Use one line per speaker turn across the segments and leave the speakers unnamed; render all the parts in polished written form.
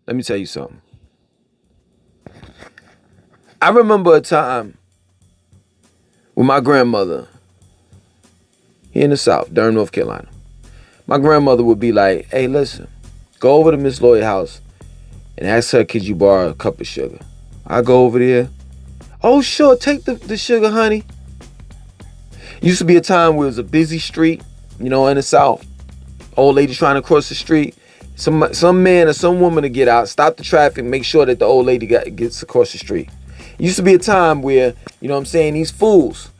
let me tell you something. I remember a time with my grandmother here in the South, Durham, North Carolina. My grandmother would be like, hey, listen, go over to Miss Lloyd's house and ask her, could you borrow a cup of sugar? I go over there. Oh, sure, take the sugar, honey. Used to be a time where it was a busy street, in the South. Old lady trying to cross the street. Some man or some woman to get out, stop the traffic, make sure that the old lady gets across the street. Used to be a time where, these fools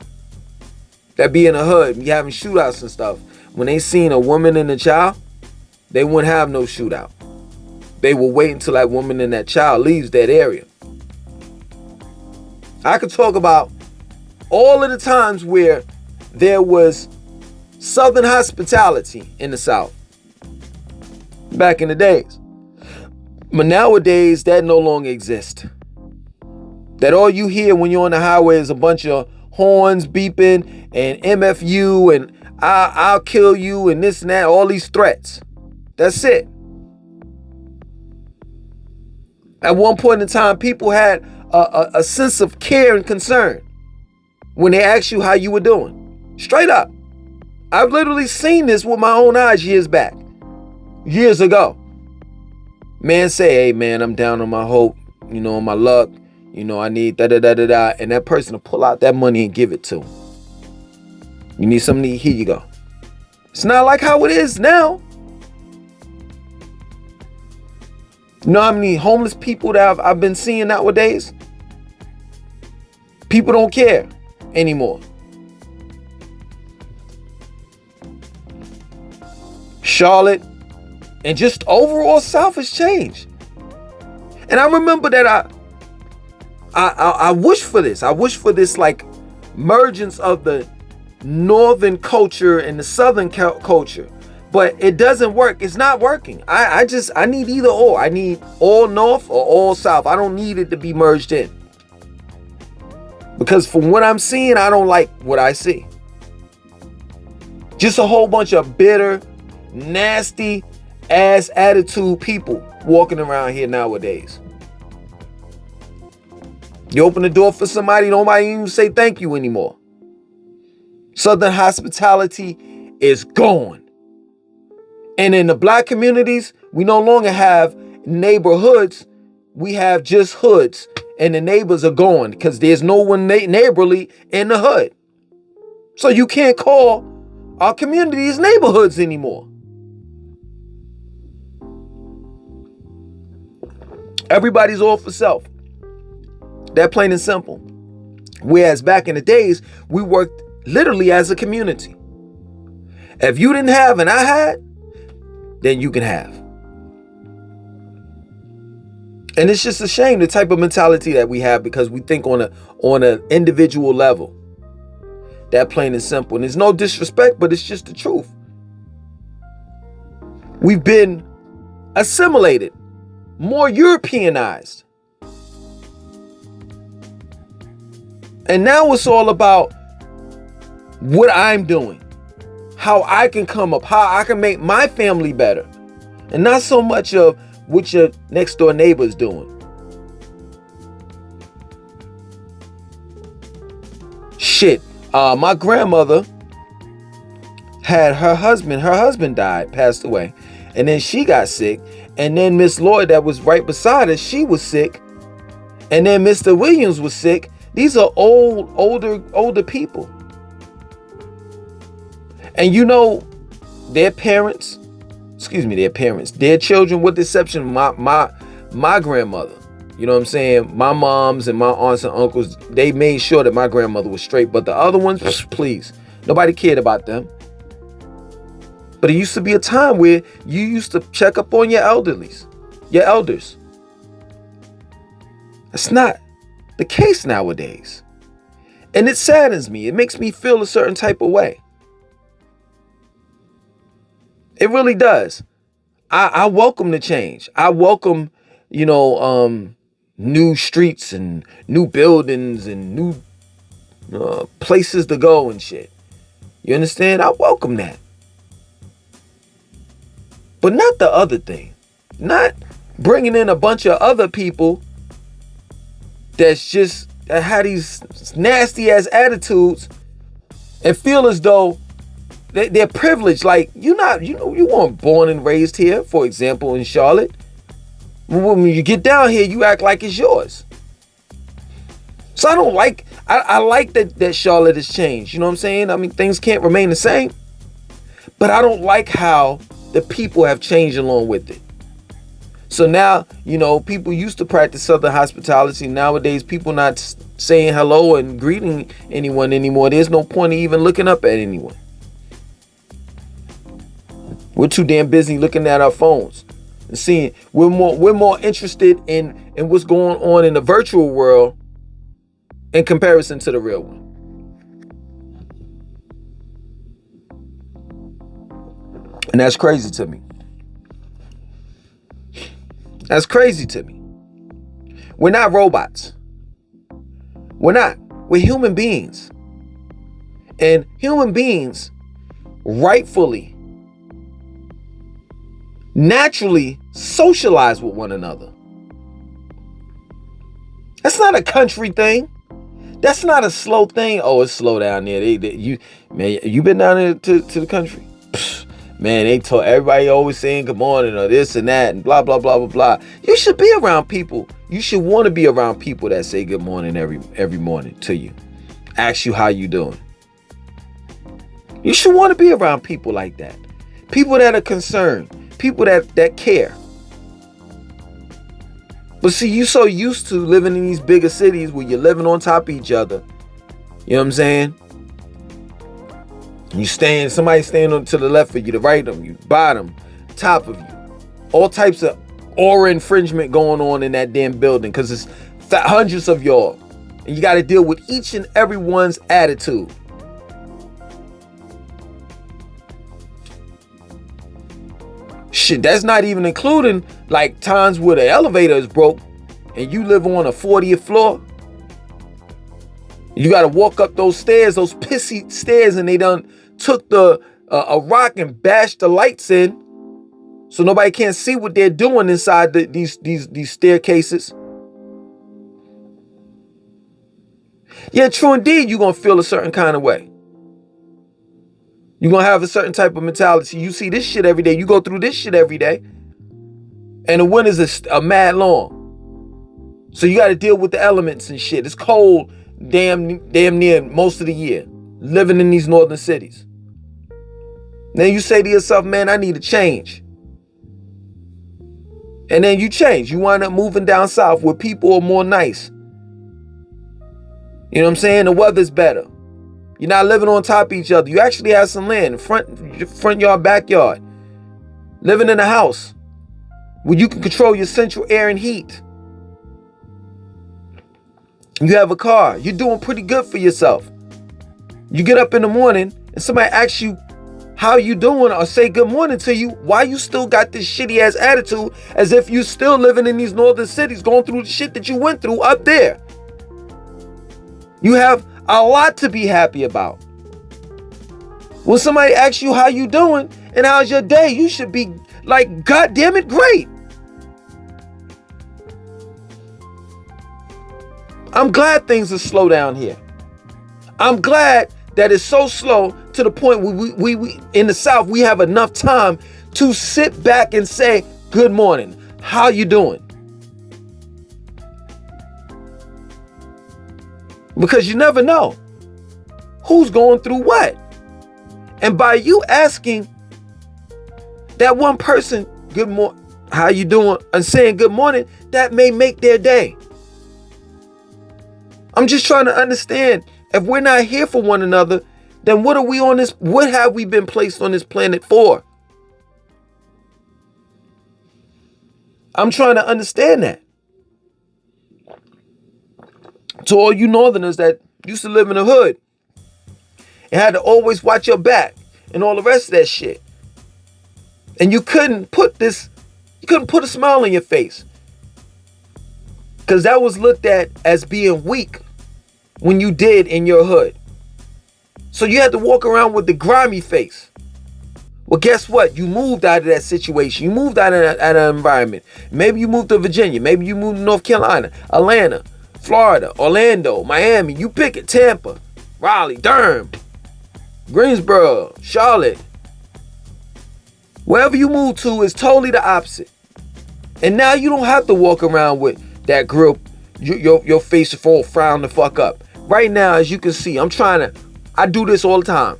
that be in the hood, be having shootouts and stuff. When they seen a woman and a child, they wouldn't have no shootout. They will wait until that woman and that child leaves that area. I could talk about all of the times where there was Southern hospitality in the South back in the days. But nowadays, that no longer exists. That all you hear when you're on the highway is a bunch of horns beeping and MFU and I'll kill you and this and that, all these threats. That's it. At one point in time, people had a sense of care and concern when they asked you how you were doing. Straight up. I've literally seen this with my own eyes years back. Years ago. Man say, hey man, I'm down on my hope, on my luck. I need da-da-da-da-da. And that person will pull out that money and give it to him. You need something to eat? Here you go. It's not like how it is now. You know how many homeless people that I've been seeing nowadays? People don't care anymore. Charlotte and just overall South has changed. And I remember that I wish for this. I wish for this like mergence of the northern culture and the southern culture. But it doesn't work. It's not working. I need either or. I need all north or all south. I don't need it to be merged in. Because from what I'm seeing, I don't like what I see. Just a whole bunch of bitter, nasty ass attitude people walking around here nowadays. You open the door for somebody, nobody even say thank you anymore. Southern hospitality is gone. And in the black communities, we no longer have neighborhoods. We have just hoods. And the neighbors are gone because there's no one neighborly in the hood. So you can't call our communities neighborhoods anymore. Everybody's all for self. That plain and simple. Whereas back in the days, we worked literally as a community. If you didn't have and I had, then you can have. And it's just a shame the type of mentality that we have because we think on an individual level. That plain and simple. And there's no disrespect, but it's just the truth. We've been assimilated, more Europeanized. And now it's all about what I'm doing, how I can come up, how I can make my family better. And not so much of what your next door neighbor is doing. Shit. My grandmother had her husband died, passed away. And then she got sick. And then Miss Lloyd that was right beside her, she was sick. And then Mr. Williams was sick. These are older people. And their children, with the exception of my grandmother. You know what I'm saying? My moms and my aunts and uncles, they made sure that my grandmother was straight. But the other ones, please, nobody cared about them. But it used to be a time where you used to check up on your elders. That's not the case nowadays. And it saddens me. It makes me feel a certain type of way. It really does. I welcome the change. I welcome, new streets and new buildings and new places to go and shit. You understand? I welcome that. But not the other thing. Not bringing in a bunch of other people that have these nasty ass attitudes and feel as though they're privileged. Like, you weren't born and raised here, for example, in Charlotte. When you get down here, you act like it's yours. So I don't like, I like that Charlotte has changed. You know what I'm saying? I mean, things can't remain the same. But I don't like how the people have changed along with it. So now, people used to practice Southern hospitality. Nowadays, people not saying hello and greeting anyone anymore. There's no point in even looking up at anyone. We're too damn busy looking at our phones and seeing. We're more interested in what's going on in the virtual world in comparison to the real one. And that's crazy to me. That's crazy to me. We're not robots. We're not. We're human beings. And human beings rightfully, naturally socialize with one another. That's not a country thing. That's not a slow thing. Oh, it's slow down there. You been down there to the country? Man, they told everybody always saying good morning or this and that and blah, blah, blah, blah, blah. You should be around people. You should want to be around people that say good morning every morning to you. Ask you how you doing. You should want to be around people like that. People that are concerned. People that care. But see, you so used to living in these bigger cities where you're living on top of each other. You know what I'm saying? Somebody standing to the left of you, the right of you, bottom, top of you. All types of aura infringement going on in that damn building because it's hundreds of y'all. And you got to deal with each and everyone's attitude. Shit, that's not even including like times where the elevator is broke and you live on a 40th floor. You got to walk up those stairs, those pissy stairs, and they done took a rock and bashed the lights in so nobody can't see what they're doing inside these staircases. Yeah, true indeed, you're going to feel a certain kind of way. You're going to have a certain type of mentality. You see this shit every day. You go through this shit every day. And the winters are mad long. So you got to deal with the elements and shit. It's cold damn near most of the year. Living in these northern cities. Then you say to yourself, man, I need a change. And then you change. You wind up moving down south where people are more nice. You know what I'm saying? The weather's better. You're not living on top of each other. You actually have some land, front yard, backyard. Living in a house where you can control your central air and heat. You have a car. You're doing pretty good for yourself. You get up in the morning and somebody asks you how you doing or say good morning to you. Why you still got this shitty ass attitude as if you still living in these northern cities going through the shit that you went through up there? You have a lot to be happy about. When somebody asks you how you doing and how's your day, you should be like, God damn it, great. I'm glad things are slow down here. I'm glad that it's so slow to the point where we in the South, we have enough time to sit back and say, good morning, how you doing? Because you never know who's going through what. And by you asking that one person, good morning, how you doing, and saying good morning, that may make their day. I'm just trying to understand, if we're not here for one another, then what have we been placed on this planet for? I'm trying to understand that. To all you northerners that used to live in the hood and had to always watch your back and all the rest of that shit. And you couldn't put a smile on your face. Because that was looked at as being weak when you did in your hood. So you had to walk around with the grimy face, Well, guess what? You moved out of that situation. You moved out of that environment. Maybe you moved to Virginia. Maybe you moved to North Carolina, Atlanta, Florida, Orlando, Miami. You pick it. Tampa, Raleigh, Durham, Greensboro, Charlotte. Wherever you move to is totally the opposite. And now you don't have to walk around with that grip, your face full frown the fuck up. Right now, as you can see, I do this all the time.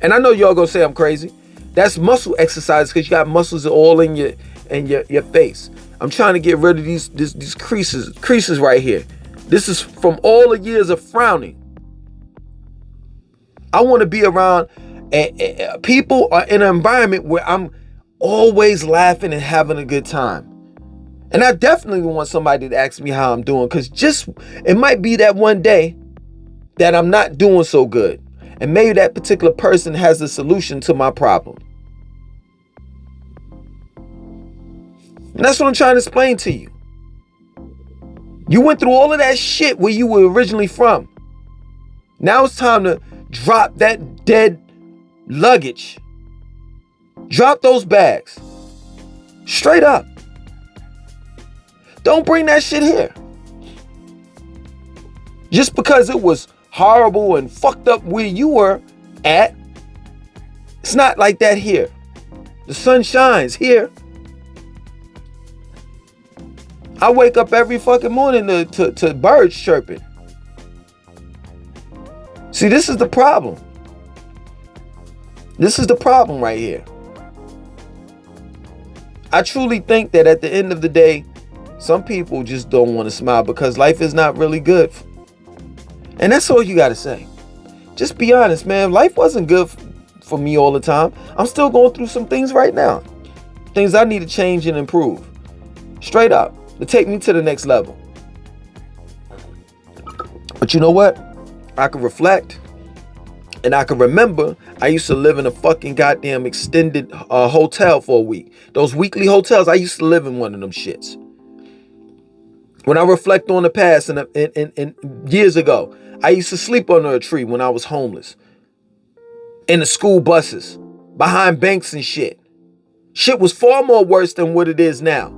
And I know y'all gonna say I'm crazy. That's muscle exercise because you got muscles all in your face. I'm trying to get rid of these creases right here. This is from all the years of frowning. I want to be around people or in an environment where I'm always laughing and having a good time. And I definitely want somebody to ask me how I'm doing, because it might be that one day that I'm not doing so good. And maybe that particular person has a solution to my problem. And that's what I'm trying to explain to you. You went through all of that shit where you were originally from. Now it's time to drop that dead luggage. Drop those bags. Straight up. Don't bring that shit here. Just because it was horrible and fucked up where you were at, it's not like that here. The sun shines here. I wake up every fucking morning to birds chirping. See, this is the problem. This is the problem right here. I truly think that at the end of the day, some people just don't want to smile because life is not really good. And that's all you got to say. Just be honest, man. Life wasn't good for me all the time. I'm still going through some things right now. Things I need to change and improve. Straight up. To take me to the next level. But you know what? I can reflect. And I can remember I used to live in a fucking goddamn extended hotel for a week. Those weekly hotels, I used to live in one of them shits. When I reflect on the past and years ago, I used to sleep under a tree when I was homeless. In the school buses, behind banks and shit. Shit was far more worse than what it is now.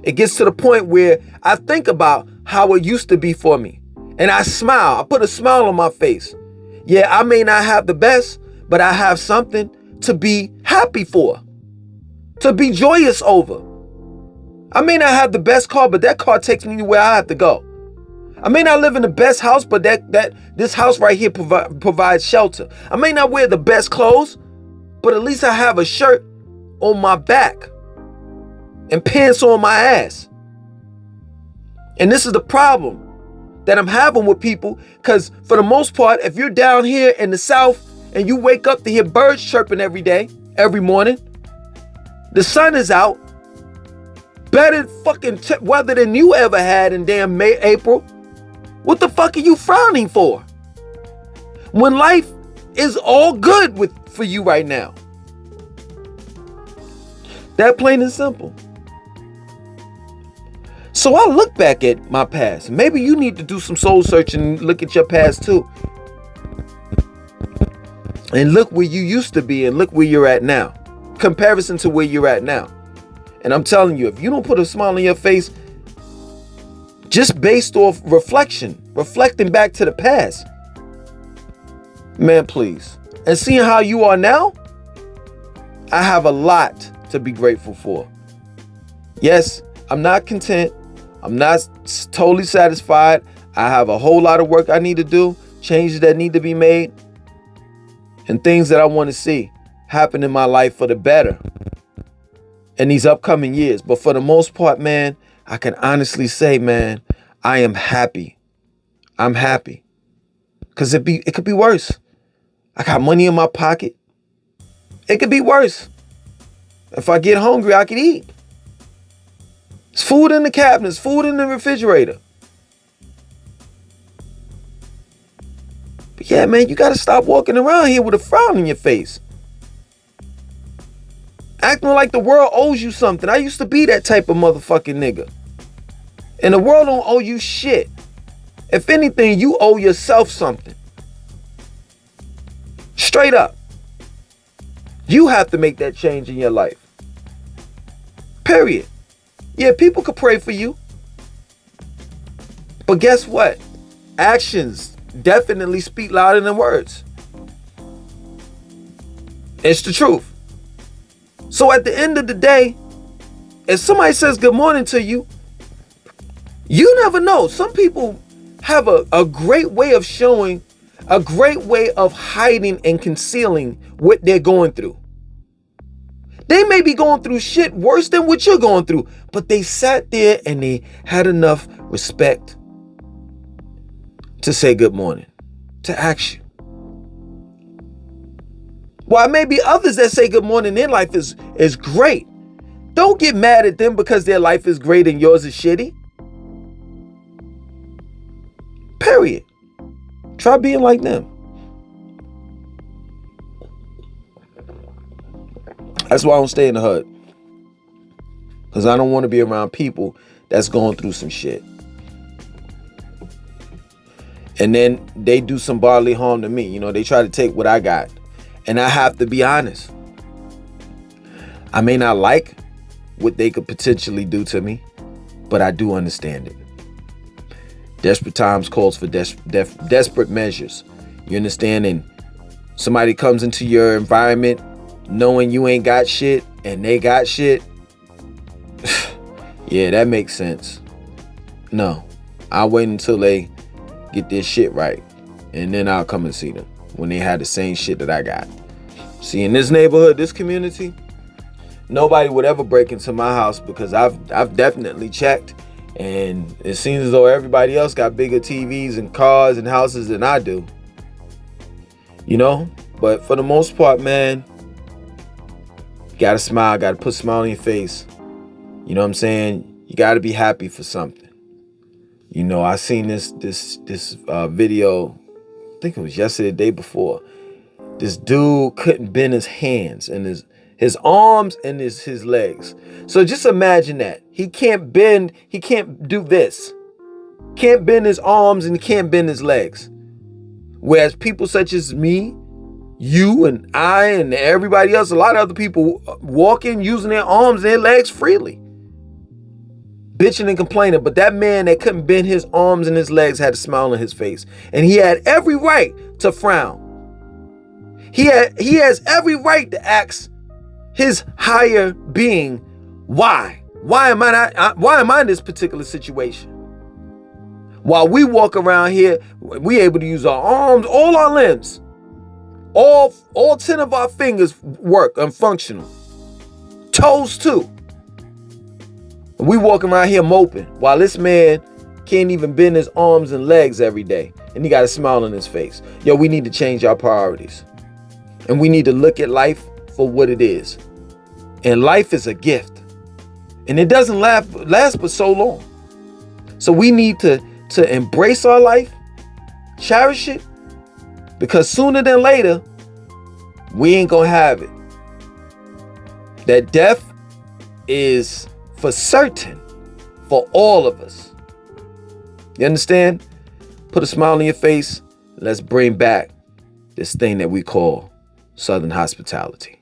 It gets to the point where I think about how it used to be for me. And I smile. I put a smile on my face. Yeah, I may not have the best, but I have something to be happy for. To be joyous over. I may not have the best car, but that car takes me where I have to go. I may not live in the best house, but this house right here provides shelter. I may not wear the best clothes, but at least I have a shirt on my back and pants on my ass. And this is the problem that I'm having with people, because for the most part, if you're down here in the South and you wake up to hear birds chirping every day, every morning, the sun is out, better fucking weather than you ever had in damn May, April. What the fuck are you frowning for? When life is all good for you right now. That plain and simple. So I look back at my past. Maybe you need to do some soul searching and look at your past too. And look where you used to be and look where you're at now. Comparison to where you're at now. And I'm telling you, if you don't put a smile on your face, just based off reflecting back to the past, man, please. And seeing how you are now, I have a lot to be grateful for. Yes, I'm not content. I'm not totally satisfied. I have a whole lot of work I need to do, changes that need to be made, and things that I want to see happen in my life for the better in these upcoming years. But for the most part, man, I can honestly say, man, I am happy. I'm happy. Because it could be worse. I got money in my pocket. It could be worse. If I get hungry, I can eat. There's food in the cabinets, food in the refrigerator. But yeah, man, you got to stop walking around here with a frown on your face. Acting like the world owes you something. I used to be that type of motherfucking nigga. And the world don't owe you shit. If anything, you owe yourself something. Straight up. You have to make that change in your life. Period. Yeah, people could pray for you. But guess what? Actions definitely speak louder than words. It's the truth. So at the end of the day, if somebody says good morning to you, you never know. Some people have a great way of showing, a great way of hiding and concealing what they're going through. They may be going through shit worse than what you're going through, but they sat there and they had enough respect to say good morning, to ask you. While maybe others that say good morning, their life is great. Don't get mad at them because their life is great and yours is shitty. Period. Try being like them. That's why I don't stay in the hood. Because I don't want to be around people that's going through some shit. And then they do some bodily harm to me. You know, they try to take what I got. And I have to be honest. I may not like what they could potentially do to me, but I do understand it. Desperate times calls for desperate measures. You understand? And somebody comes into your environment knowing you ain't got shit and they got shit. Yeah, that makes sense. No, I'll wait until they get their shit right, and then I'll come and see them when they had the same shit that I got. See, in this neighborhood, this community, nobody would ever break into my house because I've definitely checked, and it seems as though everybody else got bigger TVs and cars and houses than I do. You know? But for the most part, man, gotta smile, gotta put a smile on your face. You know what I'm saying? You gotta be happy for something. You know, I seen this video, I think it was yesterday, the day before. This dude couldn't bend his hands and his arms and his legs. So just imagine that. He can't bend, he can't do this. Can't bend his arms and he can't bend his legs. Whereas people such as me, you and I and everybody else, a lot of other people walking, using their arms and their legs freely. Bitching and complaining, but that man that couldn't bend his arms and his legs had a smile on his face. And he had every right to frown. He has every right to ask his higher being, why? Why am I in this particular situation? While we walk around here, we able to use our arms, all our limbs. All 10 of our fingers work and functional. Toes too. We walking around here moping while this man can't even bend his arms and legs every day. And he got a smile on his face. Yo, we need to change our priorities. And we need to look at life for what it is. And life is a gift. And it doesn't last but so long. So we need to embrace our life, cherish it, because sooner than later, we ain't gonna have it. That death is for certain for all of us. You understand? Put a smile on your face. Let's bring back this thing that we call Southern hospitality.